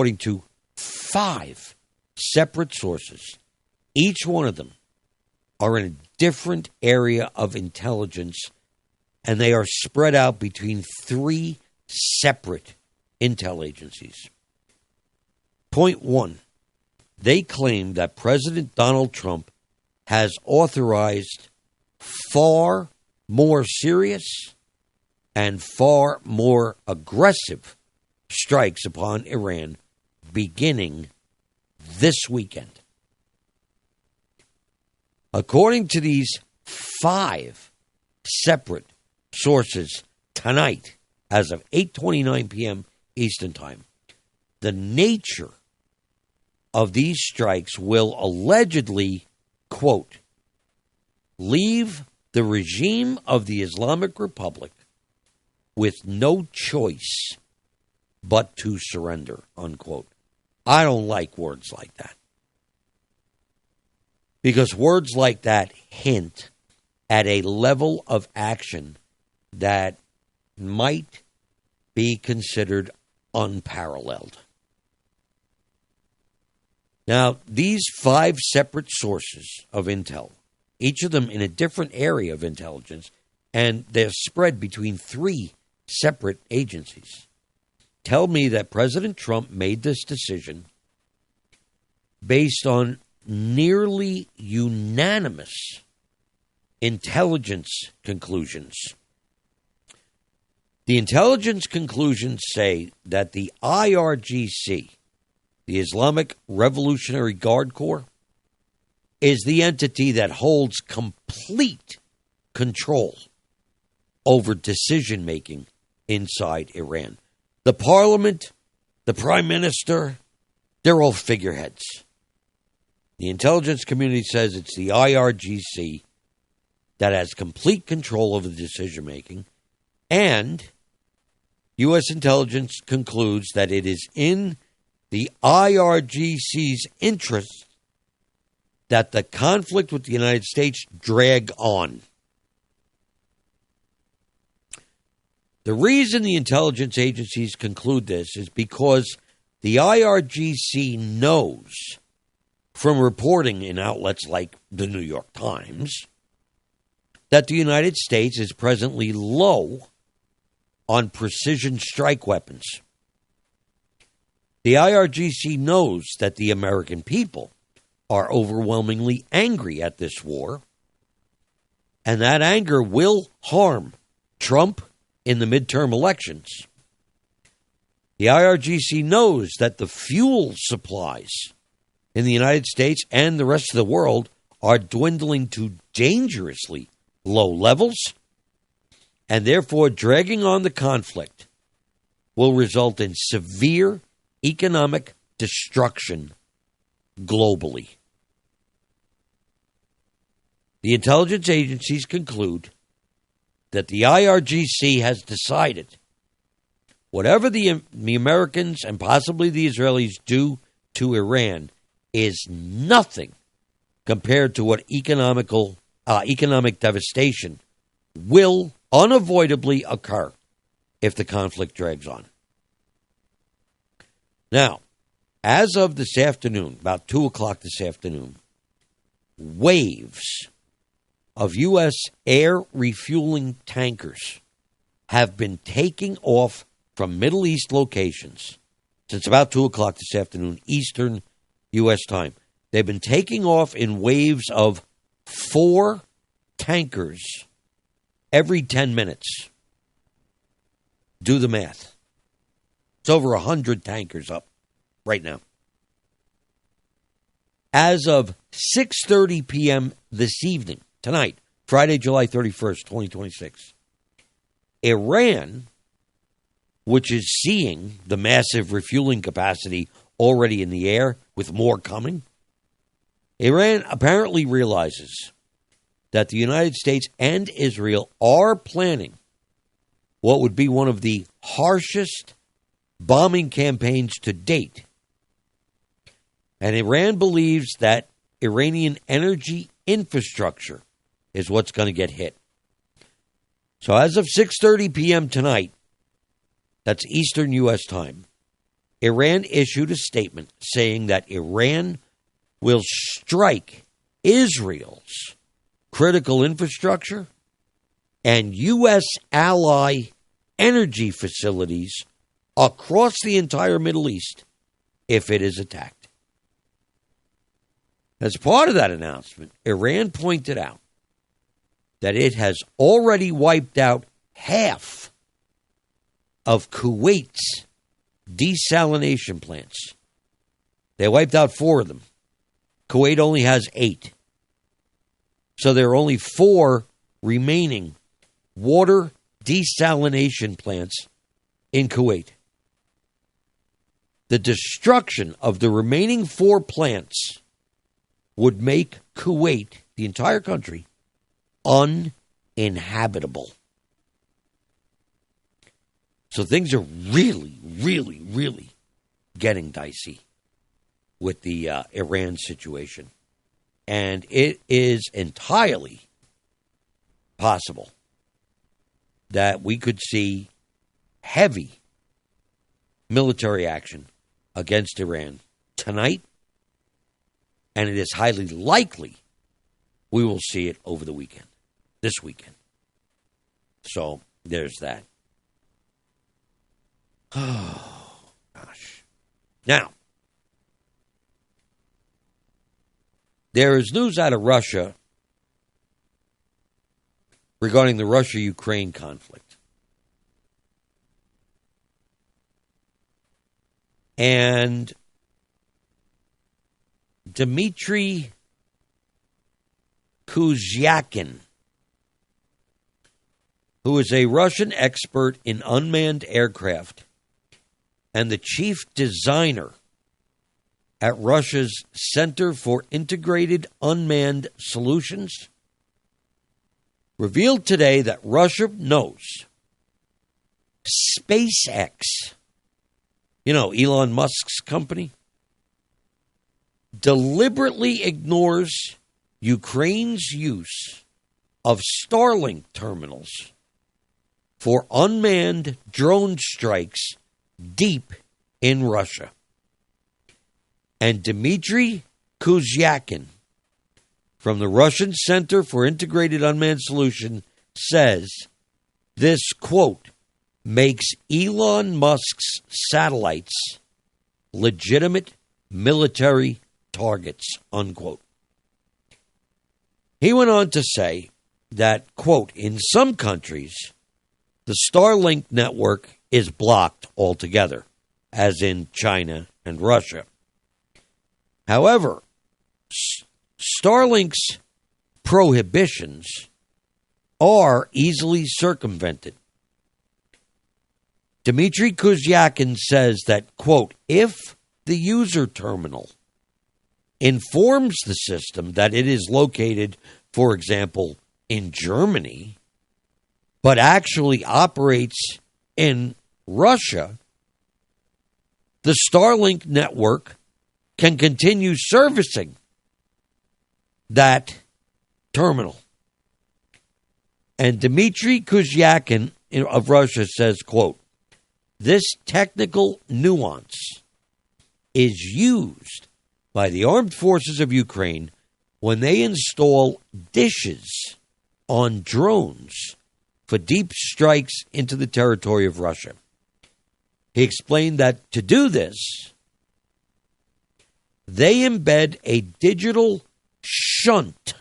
according to 5 separate sources. Each one of them are in a different area of intelligence, and they are spread out between 3 separate intel agencies. Point 1, they claim that President Donald Trump has authorized far more serious and far more aggressive strikes upon Iran beginning this weekend. According to these 5 separate sources tonight, as of 8:29 p.m. Eastern Time, the nature of these strikes will allegedly, quote, leave the regime of the Islamic Republic with no choice but to surrender, unquote. I don't like words like that. Because words like that hint at a level of action that might be considered unparalleled. Now, these 5 separate sources of intel, each of them in a different area of intelligence, and they're spread between 3 separate agencies, tell me that President Trump made this decision based on nearly unanimous intelligence conclusions. The intelligence conclusions say that the IRGC, the Islamic Revolutionary Guard Corps, is the entity that holds complete control over decision-making inside Iran. The parliament, the prime minister, they're all figureheads. The intelligence community says it's the IRGC that has complete control over the decision-making, and U.S. intelligence concludes that it is in the IRGC's interest that the conflict with the United States drag on. The reason the intelligence agencies conclude this is because the IRGC knows from reporting in outlets like the New York Times that the United States is presently low on precision strike weapons. The IRGC knows that the American people are overwhelmingly angry at this war, and that anger will harm Trump in the midterm elections. The IRGC knows that the fuel supplies in the United States and the rest of the world are dwindling to dangerously low levels, and therefore dragging on the conflict will result in severe economic destruction globally. The intelligence agencies conclude that the IRGC has decided whatever the Americans and possibly the Israelis do to Iran is nothing compared to what economic devastation will unavoidably occur if the conflict drags on. Now, as of this afternoon, about 2 o'clock this afternoon, waves of U.S. air refueling tankers have been taking off from Middle East locations since about 2 o'clock this afternoon, Eastern U.S. time. They've been taking off in waves of 4 tankers every 10 minutes. Do the math. It's over 100 tankers up right now. As of 6:30 p.m. this evening, tonight, Friday, July 31st, 2026, Iran, which is seeing the massive refueling capacity already in the air with more coming, Iran apparently realizes that the United States and Israel are planning what would be one of the harshest bombing campaigns to date. And Iran believes that Iranian energy infrastructure is what's going to get hit. So as of 6:30 p.m. tonight, that's Eastern U.S. time, Iran issued a statement saying that Iran will strike Israel's critical infrastructure and U.S. ally energy facilities across the entire Middle East if it is attacked. As part of that announcement, Iran pointed out that it has already wiped out half of Kuwait's desalination plants. They wiped out 4 of them. Kuwait only has 8. So there are only 4 remaining water desalination plants in Kuwait. The destruction of the remaining 4 plants would make Kuwait, the entire country, uninhabitable. So things are really, really, really getting dicey with the Iran situation. And it is entirely possible that we could see heavy military action against Iran tonight, and it is highly likely we will see it over the weekend, this weekend. So there's that. Oh, gosh. Now, there is news out of Russia regarding the Russia-Ukraine conflict. And Dmitry Kuzyakin, who is a Russian expert in unmanned aircraft and the chief designer at Russia's Center for Integrated Unmanned Solutions, revealed today that Russia knows SpaceX, you know, Elon Musk's company, deliberately ignores Ukraine's use of Starlink terminals for unmanned drone strikes deep in Russia. And Dmitry Kuzyakin from the Russian Center for Integrated Unmanned Solutions says this, quote, makes Elon Musk's satellites legitimate military targets, unquote. He went on to say that, quote, in some countries, the Starlink network is blocked altogether, as in China and Russia. However, Starlink's prohibitions are easily circumvented. Dmitry Kuzyakin says that, quote, if the user terminal informs the system that it is located, for example, in Germany, but actually operates in Russia, the Starlink network can continue servicing that terminal. And Dmitry Kuzyakin of Russia says, quote, this technical nuance is used by the armed forces of Ukraine when they install dishes on drones for deep strikes into the territory of Russia. He explained that to do this, they embed a digital shunt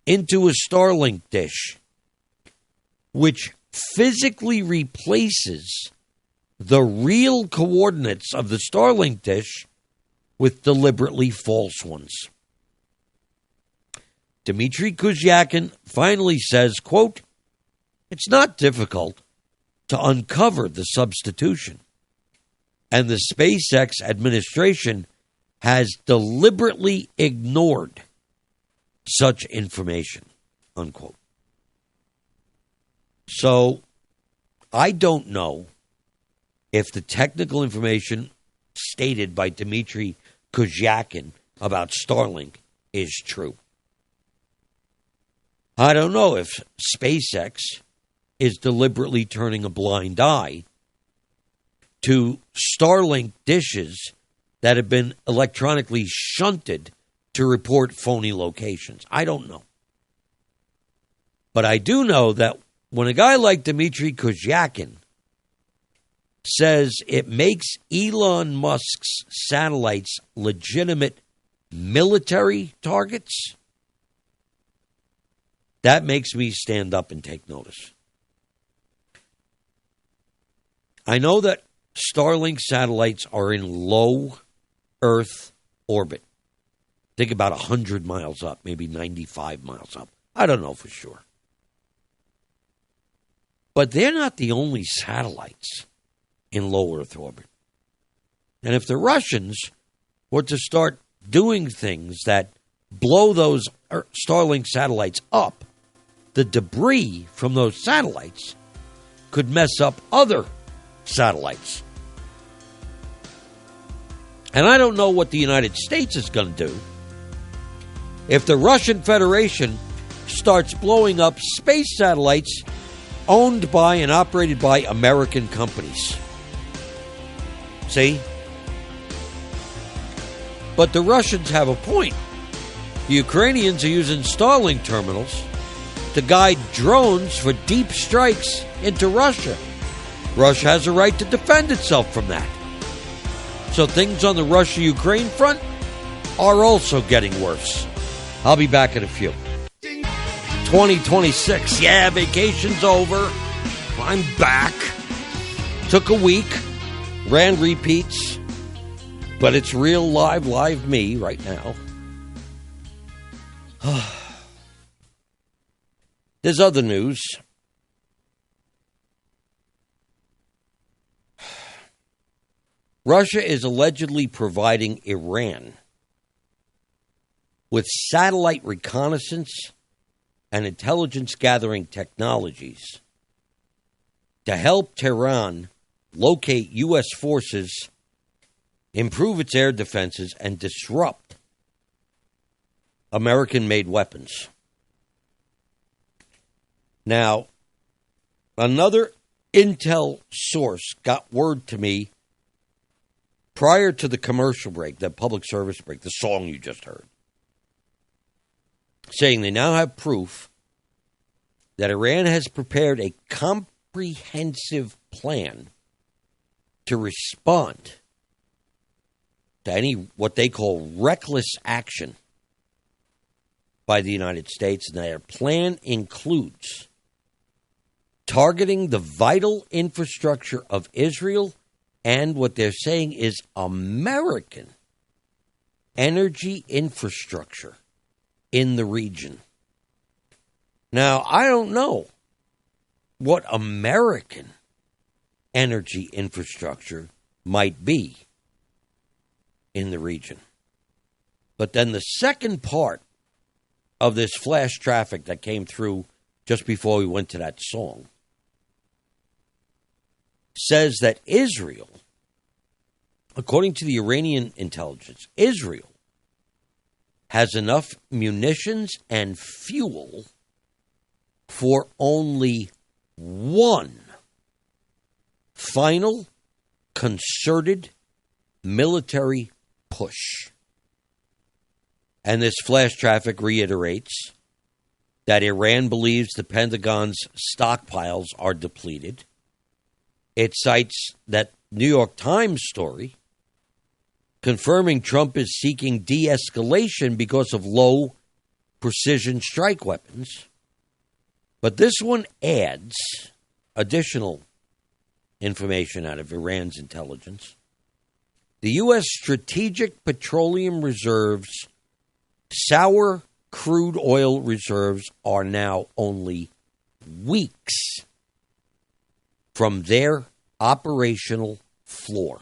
into a Starlink dish, which physically replaces the real coordinates of the Starlink dish with deliberately false ones. Dmitry Kuzyakin finally says, quote, it's not difficult to uncover the substitution, and the SpaceX administration has deliberately ignored such information, unquote. So, I don't know if the technical information stated by Dmitry Kuzyakin about Starlink is true. I don't know if SpaceX is deliberately turning a blind eye to Starlink dishes that have been electronically shunted to report phony locations. I don't know. But I do know that when a guy like Dmitry Kozyakin says it makes Elon Musk's satellites legitimate military targets, that makes me stand up and take notice. I know that Starlink satellites are in low Earth orbit. Think about 100 miles up, maybe 95 miles up. I don't know for sure. But they're not the only satellites in low Earth orbit. And if the Russians were to start doing things that blow those Starlink satellites up, the debris from those satellites could mess up other satellites. And I don't know what the United States is going to do if the Russian Federation starts blowing up space satellites owned by and operated by American companies. See? But the Russians have a point. The Ukrainians are using Starlink terminals to guide drones for deep strikes into Russia. Russia has a right to defend itself from that. So things on the Russia-Ukraine front are also getting worse. I'll be back in a few. 2026. Yeah, vacation's over. I'm back. Took a week. Ran repeats. But it's real live me right now. There's other news. Russia is allegedly providing Iran with satellite reconnaissance and intelligence gathering technologies to help Tehran locate U.S. forces, improve its air defenses, and disrupt American-made weapons. Now, another intel source got word to me prior to the commercial break, the public service break, the song you just heard, saying they now have proof that Iran has prepared a comprehensive plan to respond to any what they call reckless action by the United States. And their plan includes targeting the vital infrastructure of Israel and what they're saying is American energy infrastructure in the region. Now, I don't know what American energy infrastructure might be in the region. But then the second part of this flash traffic that came through just before we went to that song says that Israel, according to the Iranian intelligence, Israel has enough munitions and fuel for only one final concerted military push. And this flash traffic reiterates that Iran believes the Pentagon's stockpiles are depleted. It cites that New York Times story confirming Trump is seeking de-escalation because of low precision strike weapons. But this one adds additional information out of Iran's intelligence. The U.S. Strategic Petroleum Reserve's sour crude oil reserves are now only weeks from their operational floor.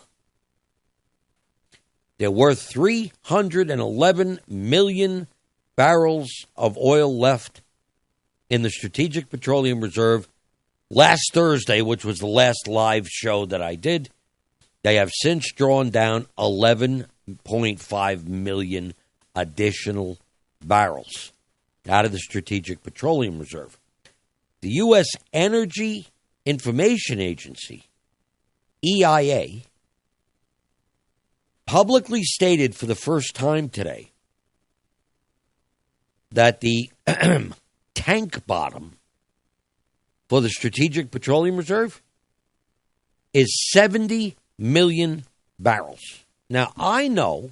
They're worth 311 million barrels of oil left in the Strategic Petroleum Reserve. Last Thursday, which was the last live show that I did, they have since drawn down 11.5 million additional barrels out of the Strategic Petroleum Reserve. The U.S. Energy Information Agency EIA publicly stated for the first time today that the tank bottom for the Strategic Petroleum Reserve is 70 million barrels. Now, I know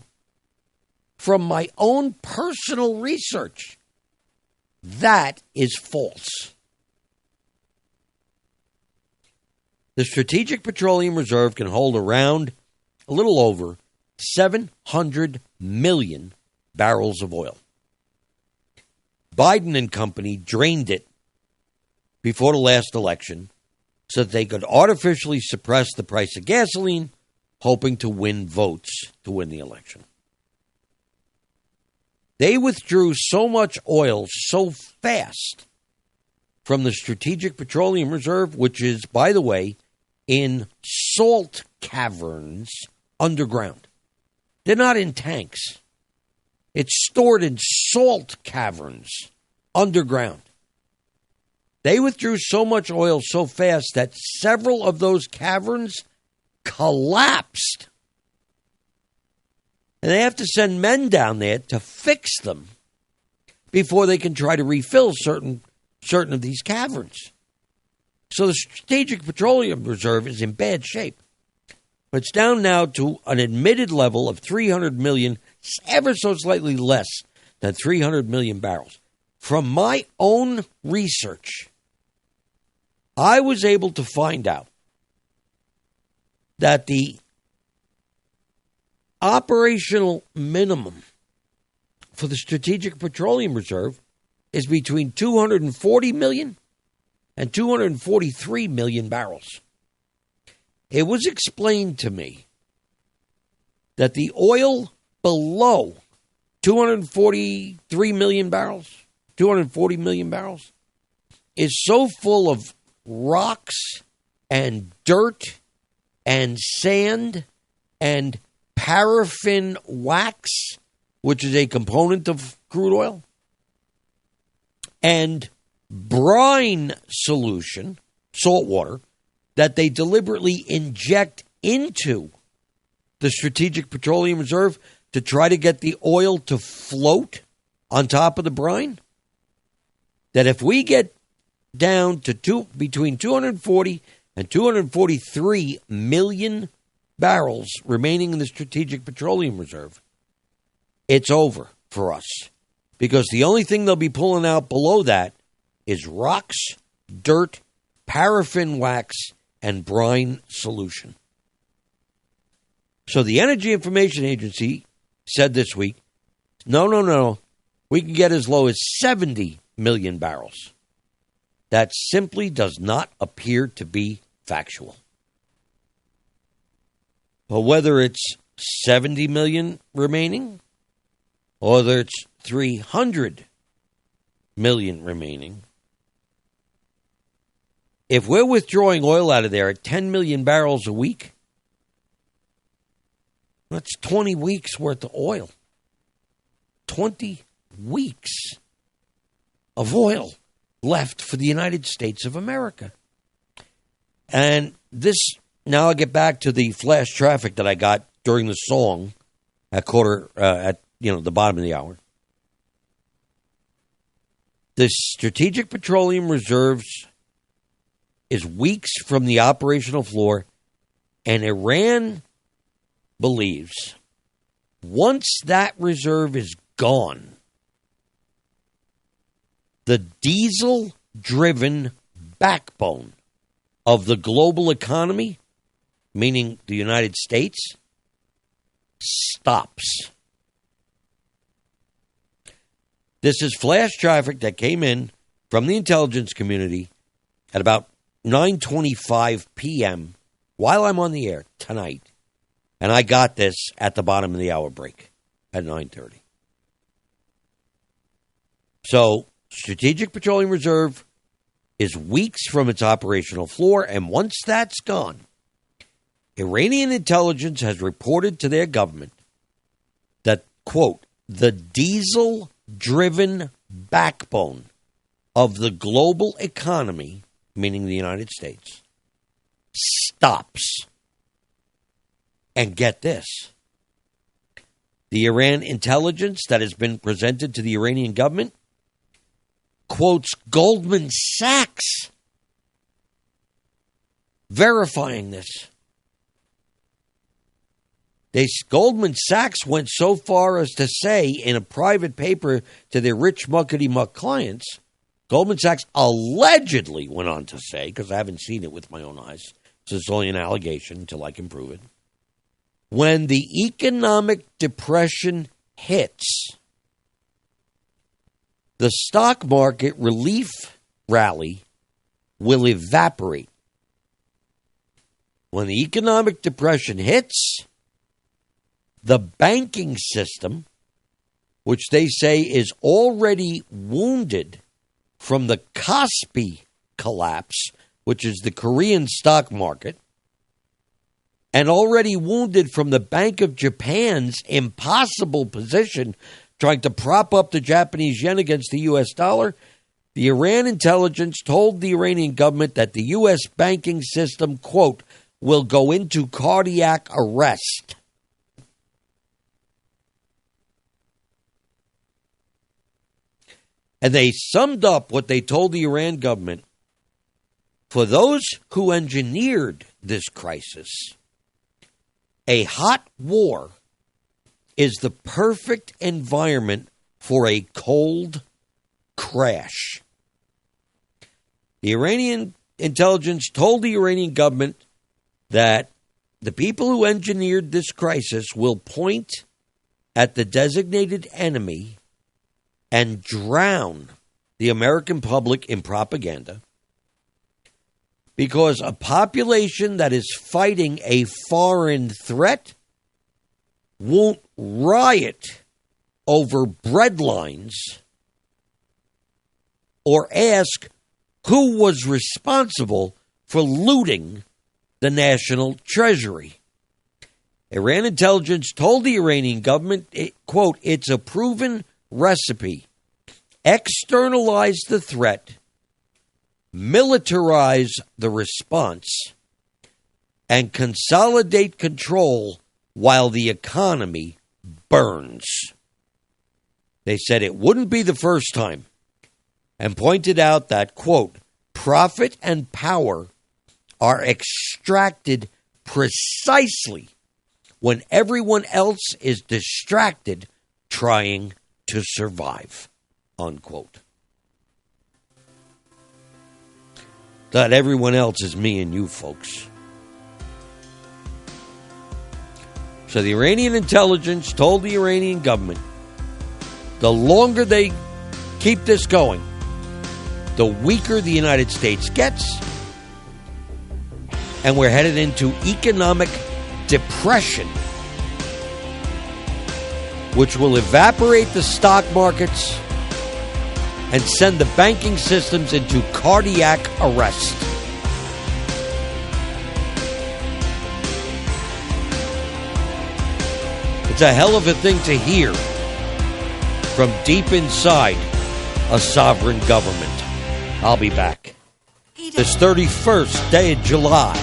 from my own personal research that is false. The Strategic Petroleum Reserve can hold around a little over 700 million barrels of oil. Biden and company drained it before the last election so that they could artificially suppress the price of gasoline, hoping to win votes to win the election. They withdrew so much oil so fast from the Strategic Petroleum Reserve, which is, by the way, in salt caverns underground. They're not in tanks. It's stored in salt caverns underground. They withdrew so much oil so fast that several of those caverns collapsed. And they have to send men down there to fix them before they can try to refill certain of these caverns. So the Strategic Petroleum Reserve is in bad shape. But it's down now to an admitted level of 300 million, ever so slightly less than 300 million barrels. From my own research, I was able to find out that the operational minimum for the Strategic Petroleum Reserve is between 240 million and 243 million barrels. It was explained to me that the oil below 243 million barrels, 240 million barrels, is so full of rocks and dirt and sand and paraffin wax, which is a component of crude oil, and brine solution, salt water, that they deliberately inject into the Strategic Petroleum Reserve to try to get the oil to float on top of the brine, that if we get down to between 240 and 243 million barrels remaining in the Strategic Petroleum Reserve, it's over for us. Because the only thing they'll be pulling out below that is rocks, dirt, paraffin wax, and brine solution. So the Energy Information Agency said this week, no, we can get as low as 70 million barrels. That simply does not appear to be factual. But whether it's 70 million remaining, or whether it's 300 million remaining, if we're withdrawing oil out of there at 10 million barrels a week, that's 20 weeks worth of oil. 20 weeks of oil left for the United States of America. And this, now I'll get back to the flash traffic that I got during the song at the bottom of the hour. The Strategic Petroleum Reserves is weeks from the operational floor, and Iran believes once that reserve is gone, the diesel-driven backbone of the global economy, meaning the United States, stops. This is flash traffic that came in from the intelligence community at about 9:25 p.m. while I'm on the air tonight. And I got this at the bottom of the hour break at 9:30. So, Strategic Petroleum Reserve is weeks from its operational floor, and once that's gone, Iranian intelligence has reported to their government that, quote, the diesel-driven backbone of the global economy, meaning the United States, stops. And get this. The Iran intelligence that has been presented to the Iranian government quotes Goldman Sachs verifying this. Goldman Sachs went so far as to say in a private paper to their rich muckety-muck clients, Goldman Sachs allegedly went on to say, because I haven't seen it with my own eyes, so it's only an allegation until I can prove it, when the economic depression hits, the stock market relief rally will evaporate. When the economic depression hits, the banking system, which they say is already wounded from the Kospi collapse, which is the Korean stock market, and already wounded from the Bank of Japan's impossible position trying to prop up the Japanese yen against the U.S. dollar, the Iran intelligence told the Iranian government that the U.S. banking system, quote, will go into cardiac arrest. And they summed up what they told the Iran government. For those who engineered this crisis, a hot war is the perfect environment for a cold crash. The Iranian intelligence told the Iranian government that the people who engineered this crisis will point at the designated enemy and drown the American public in propaganda, because a population that is fighting a foreign threat won't riot over breadlines or ask who was responsible for looting the national treasury. Iran intelligence told the Iranian government, quote, it's a proven recipe. Externalize the threat, militarize the response, and consolidate control while the economy burns. They said it wouldn't be the first time, and pointed out that, quote, profit and power are extracted precisely when everyone else is distracted trying to survive, unquote. That everyone else is me and you, folks. So the Iranian intelligence told the Iranian government, the longer they keep this going, the weaker the United States gets, and we're headed into economic depression, which will evaporate the stock markets and send the banking systems into cardiac arrest. It's a hell of a thing to hear from deep inside a sovereign government. I'll be back. This 31st day of July,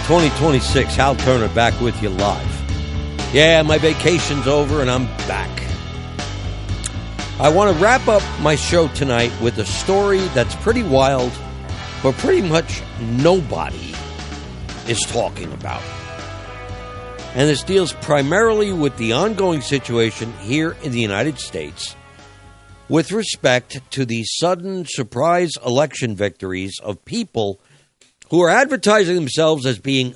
2026. Hal Turner back with you live. Yeah, my vacation's over and I'm back. I want to wrap up my show tonight with a story that's pretty wild, but pretty much nobody is talking about. And this deals primarily with the ongoing situation here in the United States with respect to the sudden surprise election victories of people who are advertising themselves as being